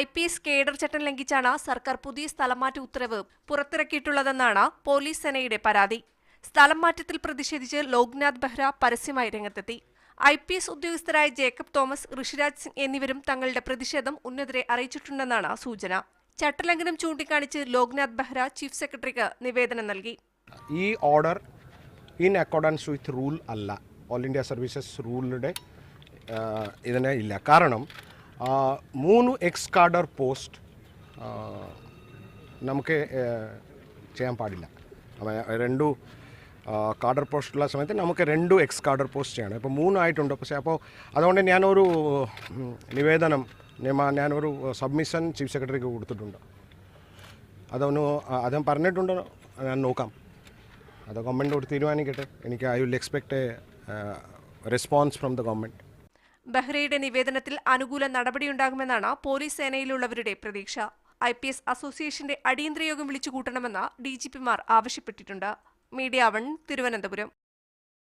IPS cadre ചട്ടം ലംഘിച്ചാണ് സർക്കാർ പുതിയ സ്ഥലംമാറ്റ ഉത്തരവ് പുറത്തിറക്കിയിട്ടുള്ളതെന്നാണ് പോലീസ് സേനയുടെ പരാതി. സ്ഥലം മാറ്റത്തിൽ പ്രതിഷേധിച്ച് ലോക്നാഥ് ബെഹ്റ പരസ്യമായി രംഗത്തെത്തി. IPS ഉദ്യോഗസ്ഥരായ ജേക്കബ് തോമസ്, ഋഷിരാജ് സിംഗ് എന്നിവരും തങ്ങളുടെ പ്രതിഷേധം ഉന്നതരെ അറിയിച്ചിട്ടുണ്ടെന്നാണ് സൂചന. ചട്ടലംഘനം ചൂണ്ടിക്കാണിച്ച് ലോക്നാഥ് ബെഹ്റ ചീഫ് സെക്രട്ടറിക്ക് നിവേദനം നൽകി. ഈ order in accordance with rule അല്ല, ഓൾ ഇന്ത്യ സർവീസസ് റൂളിൻ്റെ ഇതിനെ ഇല്ല. കാരണം 3 എക്സ് കാഡർ പോസ്റ്റ് നമുക്ക് ചെയ്യാൻ പാടില്ല. 2 കാഡർ പോസ്റ്റുള്ള സമയത്ത് നമുക്ക് 2 എക്സ് കാഡർ പോസ്റ്റ് ചെയ്യണം. ഇപ്പോൾ 3 ആയിട്ടുണ്ട്. പക്ഷേ അപ്പോൾ അതുകൊണ്ട് ഞാനൊരു നിവേദനം, ഞാനൊരു സബ്മിഷൻ ചീഫ് സെക്രട്ടറിക്ക് കൊടുത്തിട്ടുണ്ട്. അദ്ദേഹം പറഞ്ഞിട്ടുണ്ട്, ഞാൻ നോക്കാം. അത് ഗവൺമെൻറ് തീരുമാനിക്കട്ടെ. I will expect a response from the government. ബെഹ്റയുടെ നിവേദനത്തിൽ അനുകൂല നടപടിയുണ്ടാകുമെന്നാണ് പോലീസ് സേനയിലുള്ളവരുടെ പ്രതീക്ഷ. IPS അസോസിയേഷന്റെ അടിയന്തര യോഗം വിളിച്ചുകൂട്ടണമെന്ന് DGPമാർ ആവശ്യപ്പെട്ടിട്ടുണ്ട്. മീഡിയ 1 തിരുവനന്തപുരം.